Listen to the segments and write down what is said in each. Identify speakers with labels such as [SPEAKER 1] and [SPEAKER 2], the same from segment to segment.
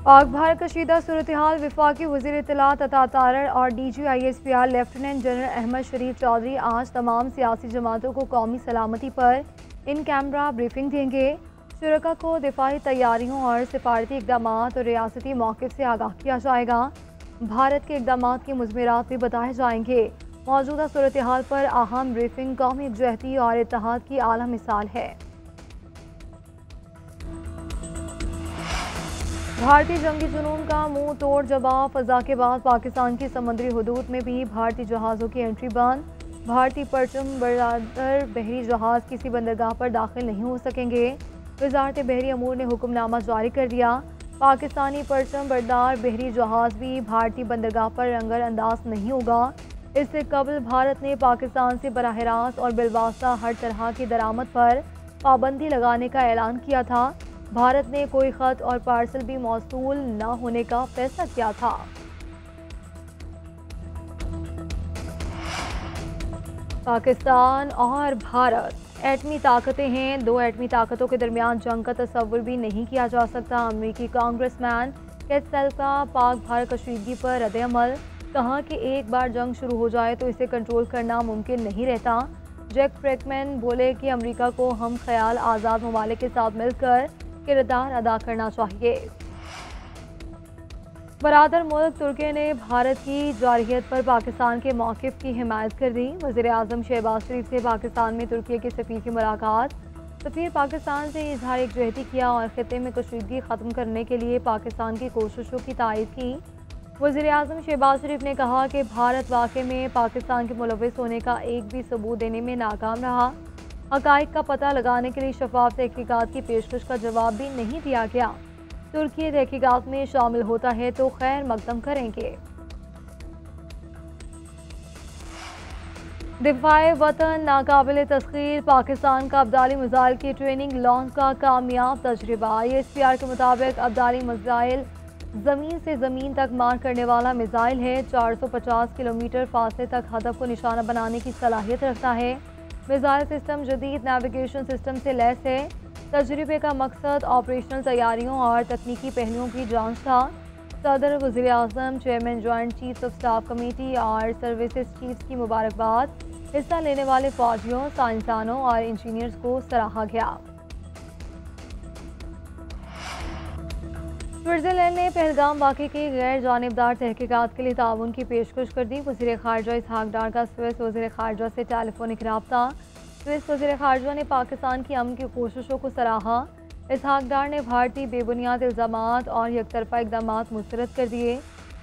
[SPEAKER 1] पाक भारत कशीदा सूरत हाल वफाकी वज़ीर इत्तलात अता तारड़ और DGISPR लेफ्टिनेंट जनरल अहमद शरीफ चौधरी आज तमाम सियासी जमातों को कौमी सलामती पर इन कैमरा ब्रीफिंग देंगे। शुरका को दिफाई तैयारियों और सिफारती इकदाम और रियासती मौक़िफ़ से आगाह किया जाएगा। भारत के इकदाम के मुज़मरात भी बताए जाएंगे। मौजूदा सूरत हाल पर अहम ब्रीफिंग कौमी यकजहती और इत्तेहाद की आला मिसाल है। भारतीय जंगी जुनून का मुंह तोड़ जवाब। फ़ज़ा के बाद पाकिस्तान की समुद्री हुदूद में भी भारतीय जहाज़ों की एंट्री बंद। भारतीय परचम बरदार बहरी जहाज़ किसी बंदरगाह पर दाखिल नहीं हो सकेंगे। वज़ारत बहरी अमूर ने हुक्मनामा जारी कर दिया। पाकिस्तानी परचम बरदार बहरी जहाज़ भी भारतीय बंदरगाह पर रंगर अंदाज नहीं होगा। इससे कबल भारत ने पाकिस्तान से बराह रास्त और बिलवास्ता हर तरह की दरामद पर पाबंदी लगाने का ऐलान किया था। भारत ने कोई ख़त और पार्सल भी मौसूल न होने का फैसला किया था। पाकिस्तान और भारत एटमी ताकतें हैं। दो एटमी ताकतों के दरमियान जंग का तस्वुर भी नहीं किया जा सकता। अमरीकी कांग्रेसमैन केट सेल का पाक भारत कशीदगी पर रद्द-ए-अमल। कहा कि एक बार जंग शुरू हो जाए तो इसे कंट्रोल करना मुमकिन नहीं रहता। जैक फ्रैकमैन बोले कि अमरीका को हम ख्याल आज़ाद ममालिक के साथ मिलकर किरदार अदा करना चाहिए। बरादर मुल्क तुर्की ने भारत की जारहियत पर पाकिस्तान के मौक़िफ़ की हिमायत कर दी। वज़ीर आज़म शहबाज शरीफ से पाकिस्तान में तुर्की के सफ़ीर की मुलाकात। सफ़ीर पाकिस्तान से इजहार यकजहती किया और ख़ित्ते में कशीदगी ख़त्म करने के लिए पाकिस्तान की कोशिशों की तायद की। वज़ीर आज़म शहबाज शरीफ ने कहा कि भारत वाक़े में पाकिस्तान के मुलव्विस होने का एक भी सबूत देने में नाकाम रहा। हक़ाइक़ का पता लगाने के लिए शफाफ तहक़ीक़ात की पेशकश का जवाब भी नहीं दिया गया। तुर्की तहक़ीक़ात में शामिल होता है तो खैर मकदम करेंगे। दिफ़ाए वतन नाकाबिल तस्ख़ीर। पाकिस्तान का अब्दाली मिसाइल की ट्रेनिंग लॉन्च का कामयाब तजुर्बा। ISPR के मुताबिक अब्दाली मिसाइल ज़मीन से ज़मीन तक मार करने वाला मिसाइल है। 450 किलोमीटर फासले तक हदफ को निशाना बनाने की सलाहियत रखता है। मिसाइल सिस्टम जदीद नेविगेशन सिस्टम से लैस है। तजुर्बे का मकसद ऑपरेशनल तैयारियों और तकनीकी पहलुओं की जांच था। सदर, वज़ीर आज़म, chairman joint chiefs of staff committee और सर्विसेज चीफ्स की मुबारकबाद। हिस्सा लेने वाले फौजियों, साइंसदानों और इंजीनियर्स को सराहा गया। स्विट्ज़रलैंड ने पहलगाम वाक़े की गैर जानिबदार तहक़ीक़ात के लिए ताउन की पेशकश कर दी। वज़ीर ख़ारजा इसहाक़ डार का स्विस वज़ीर ख़ारजा से टेलीफोनिक रब्ता। स्विस वज़ीर ख़ारजा ने पाकिस्तान की अमन की कोशिशों को सराहा। इसहाक़ डार ने भारतीय बेबुनियाद इल्ज़ामात और यकतरफ़ा इक़दामात मुस्तरद कर दिए।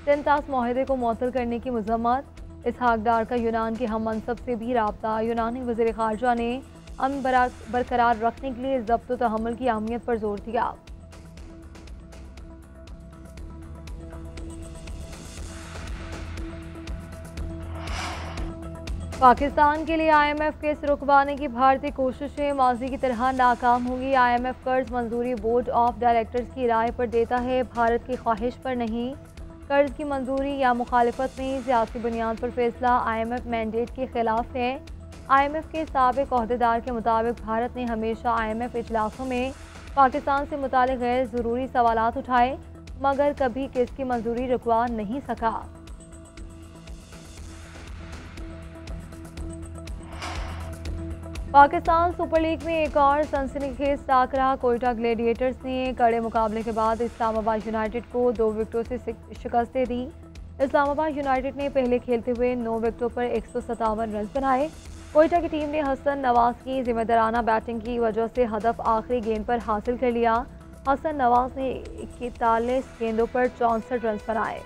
[SPEAKER 1] तंतास माहिदे को मुअत्तल करने की मज़म्मत। इसहाक़ डार का यूनान के हम मनसब से भी रब्ता। यूनानी वज़ीर ख़ारजा ने अमन बरकरार रखने के लिए ज़ब्त व तहम्मुल की अहमियत पर जोर दिया। पाकिस्तान के लिए IMF केस रुकवाने की भारतीय कोशिशें माजी की तरह नाकाम होंगी। IMF कर्ज मंजूरी बोर्ड ऑफ डायरेक्टर्स की राय पर देता है, भारत की ख्वाहिश पर नहीं। कर्ज की मंजूरी या मुखालिफत में सियासी बुनियाद पर फैसला IMF मैंडेट के खिलाफ है। IMF के साबिक अहदेदार के मुताबिक भारत ने हमेशा IMF इजलासों में पाकिस्तान से मुताल्लिक़ गैर ज़रूरी सवालात उठाए, मगर कभी केस की मंजूरी रुकवा नहीं सका। पाकिस्तान सुपर लीग में एक और सनसनीखेज टाकरा। कोयटा ग्लेडिएटर्स ने कड़े मुकाबले के बाद इस्लामाबाद यूनाइटेड को 2 विकेटों से शिकस्त दे दी। इस्लामाबाद यूनाइटेड ने पहले खेलते हुए 9 विकेटों पर 157 रन बनाए। कोयटा की टीम ने हसन नवाज की जिम्मेदाराना बैटिंग की वजह से हदफ आखिरी गेंद पर हासिल कर लिया। हसन नवाज ने 41 गेंदों पर 64 रन बनाए।